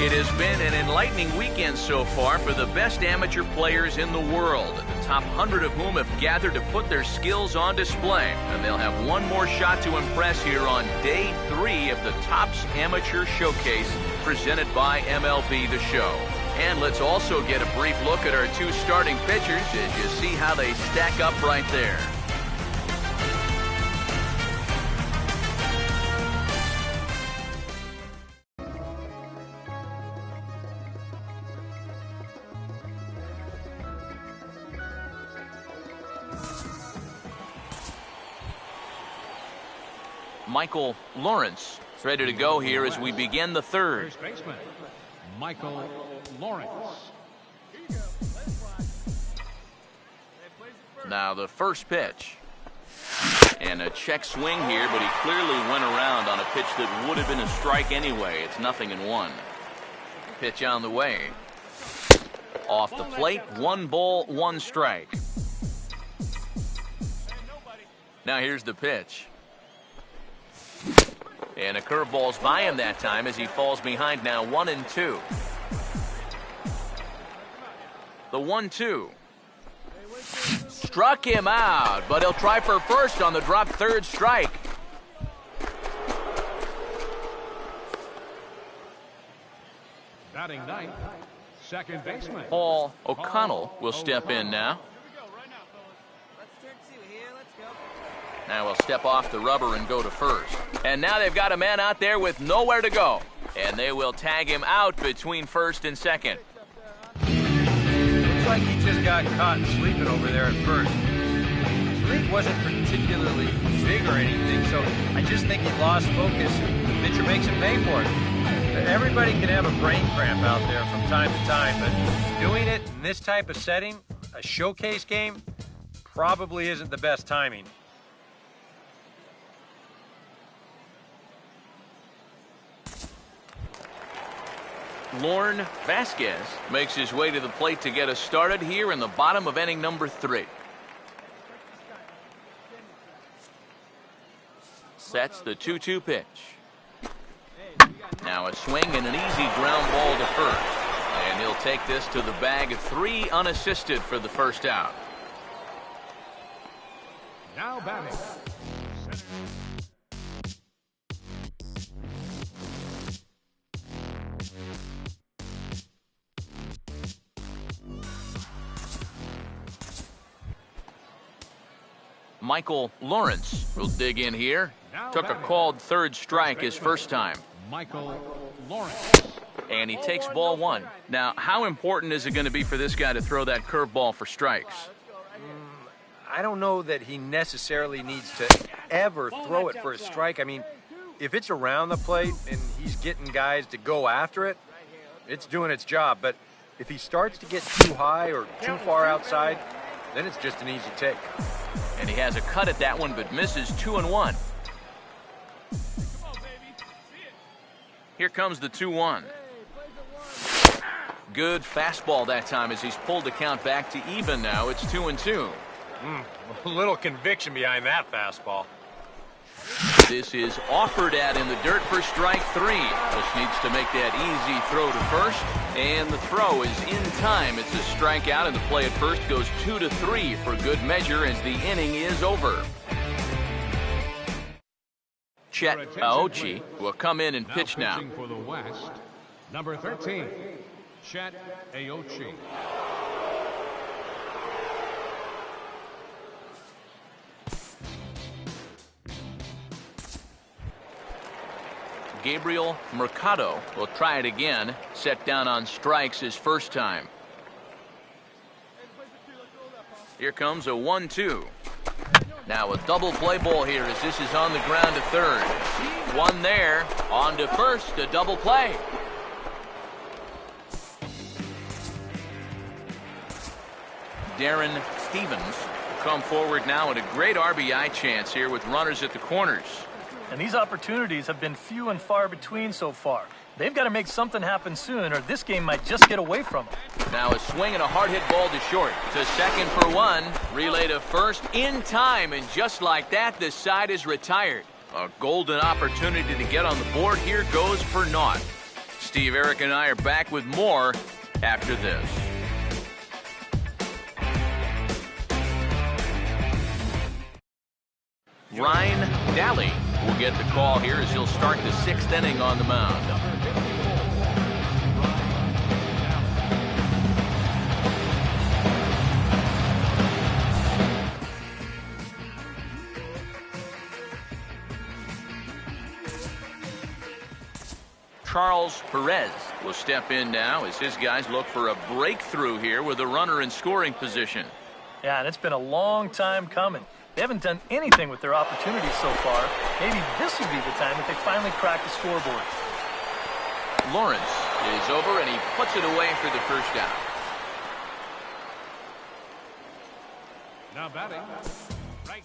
It has been an enlightening weekend so far for the best amateur players in the world, the top 100 of whom have gathered to put their skills on display. And they'll have one more shot to impress here on Day 3 of the Topps Amateur Showcase presented by MLB The Show. And let's also get a brief look at our two starting pitchers as you see how they stack up right there. Michael Lawrence is ready to go here as we begin the third. First baseman, Michael Lawrence. Now the first pitch. And a check swing here, but he clearly went around on a pitch that would have been a strike anyway. It's 0-1. Pitch on the way. Off the plate, 1 ball, 1 strike. Now here's the pitch. And a curveball's by him that time as he falls behind now 1-2. The 1-2. Struck him out, but he'll try for first on the drop third strike. Batting ninth, second baseman Paul O'Connell will step in now. Now he'll step off the rubber and go to first. And now they've got a man out there with nowhere to go. And they will tag him out between first and second. Looks like he just got caught sleeping over there at first. His rig wasn't particularly big or anything, so I just think he lost focus. The pitcher makes him pay for it. Everybody can have a brain cramp out there from time to time, but doing it in this type of setting, a showcase game, probably isn't the best timing. Lorne Vasquez makes his way to the plate to get us started here in the bottom of inning number 3. Sets the 2-2 pitch. Now a swing and an easy ground ball to first. And he'll take this to the bag, 3 unassisted for the first out. now batting. Michael Lawrence will dig in here. Took a called third strike his first time. Michael Lawrence. And he takes ball 1. Now, how important is it going to be for this guy to throw that curveball for strikes? I don't know that he necessarily needs to ever throw it for a strike. I mean, if it's around the plate and he's getting guys to go after it, it's doing its job. But if he starts to get too high or too far outside, then it's just an easy take. And he has a cut at that one, but misses 2-1. Here comes the 2-1. Good fastball that time as he's pulled the count back to even now. It's 2-2. A little conviction behind that fastball. This is offered at in the dirt for strike 3. Just needs to make that easy throw to first. And the throw is in time. It's a strikeout, and the play at first goes 2-3 for good measure as the inning is over. Chet Aochi will come in and pitch now. Pitching for the West, number 13, Chet Aochi. Gabriel Mercado will try it again. Set down on strikes his first time. Here comes a 1-2. Now a double play ball here as this is on the ground to third. One there, on to first, a double play. Darren Stevens will come forward now, and a great RBI chance here with runners at the corners. And these opportunities have been few and far between so far. They've got to make something happen soon, or this game might just get away from them. Now a swing and a hard hit ball to short. To second for one. Relay to first in time, and just like that, this side is retired. A golden opportunity to get on the board here goes for naught. Steve, Eric, and I are back with more after this. Ryan Daly will get the call here as he'll start the 6th inning on the mound. Charles Perez will step in now as his guys look for a breakthrough here with a runner in scoring position. Yeah, and it's been a long time coming. They haven't done anything with their opportunities so far. Maybe this will be the time that they finally crack the scoreboard. Lawrence is over, and he puts it away for the first down. Now batting, right.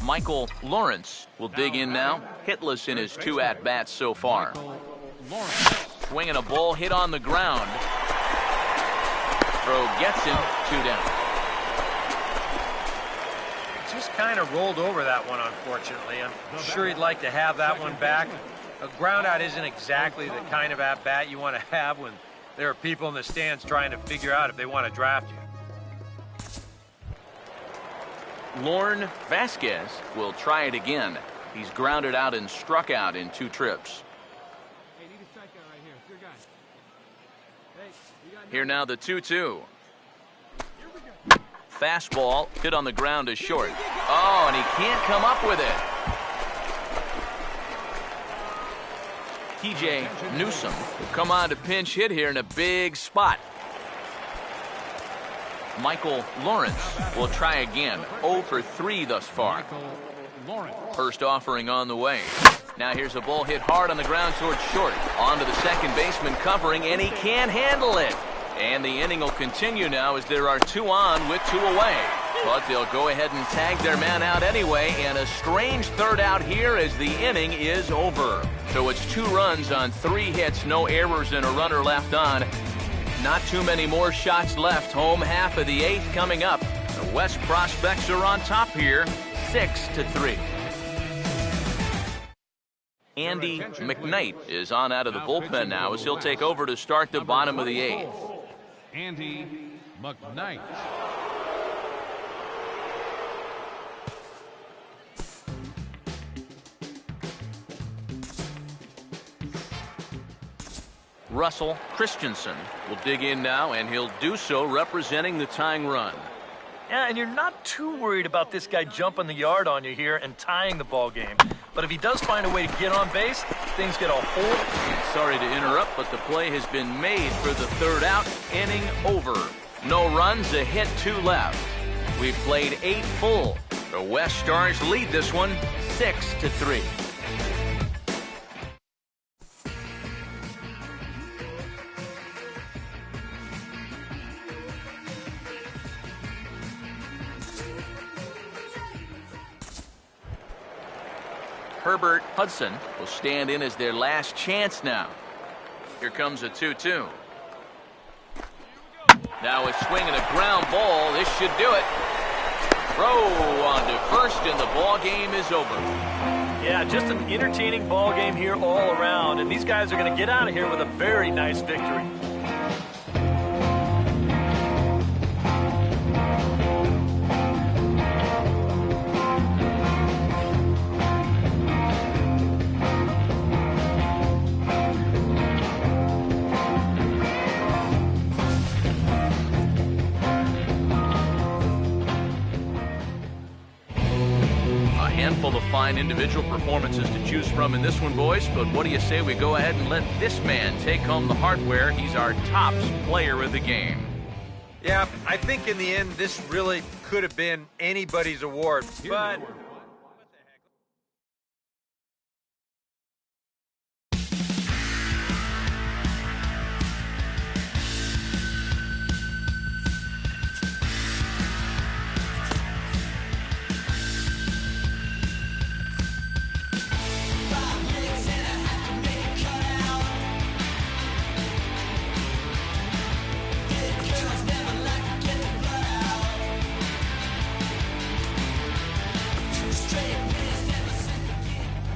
Michael Lawrence will dig in now, hitless in his 2 at-bats so far. Swinging a ball hit on the ground. Throw gets him, 2 down. Just kind of rolled over that one, unfortunately. I'm sure he'd like to have that one back. A ground out isn't exactly the kind of at-bat you want to have when there are people in the stands trying to figure out if they want to draft you. Lorne Vasquez will try it again. He's grounded out and struck out in 2 trips. Here now the 2-2. Fastball hit on the ground to short. Oh, and he can't come up with it. TJ Newsom will come on to pinch hit here in a big spot. Michael Lawrence will try again. 0 for 3 thus far. First offering on the way. Now here's a ball hit hard on the ground towards short. On to the second baseman covering, and he can't handle it. And the inning will continue now as there are 2 on with 2 away. But they'll go ahead and tag their man out anyway, and a strange third out here as the inning is over. So it's 2 runs on 3 hits, no errors, and a runner left on. Not too many more shots left. Home half of the 8th coming up. The West prospects are on top here, 6-3. Andy McKnight is on out of the bullpen now as he'll take over to start the bottom of the 8th. Andy McKnight. Russell Christensen will dig in now, and he'll do so representing the tying run. Yeah, and you're not too worried about this guy jumping the yard on you here and tying the ball game. But if he does find a way to get on base, things get a whole... Sorry to interrupt, but the play has been made for the 3rd out. Inning over. No runs, a hit, 2 left. We've played 8 full. The West Stars lead this one 6-3. Herbert Hudson will stand in as their last chance now. Here comes a 2-2. Now a swing and a ground ball. This should do it. Throw on to first, and the ball game is over. Yeah, just an entertaining ball game here all around, and these guys are going to get out of here with a very nice victory. handful of fine individual performances to choose from in this one, boys, but what do you say we go ahead and let this man take home the Haywyre? He's our tops player of the game. Yeah, I think in the end, this really could have been anybody's award, but...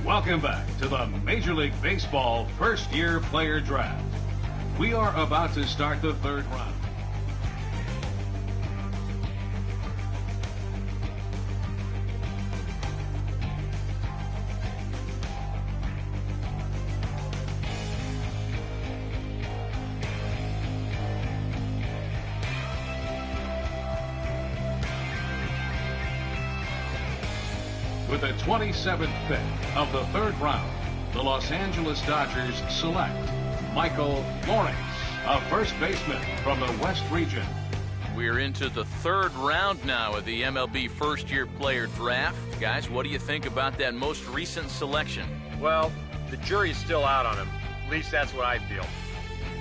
Welcome back to the Major League Baseball first-year player draft. We are about to start the third round. With the 27th pick of the third round, the Los Angeles Dodgers select Michael Lawrence, a first baseman from the West region. We're into the third round now of the MLB first-year player draft. Guys, what do you think about that most recent selection? Well, the jury's still out on him. At least that's what I feel.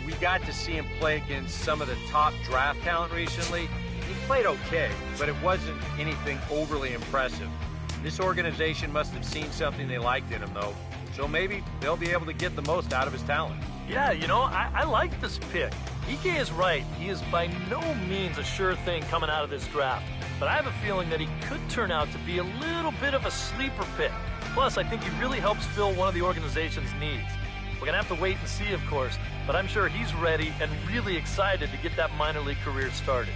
We got to see him play against some of the top draft talent recently. He played okay, but it wasn't anything overly impressive. This organization must have seen something they liked in him, though, so maybe they'll be able to get the most out of his talent. Yeah, you know, I like this pick. EK is right. He is by no means a sure thing coming out of this draft, but I have a feeling that he could turn out to be a little bit of a sleeper pick. Plus, I think he really helps fill one of the organization's needs. We're going to have to wait and see, of course, but I'm sure he's ready and really excited to get that minor league career started.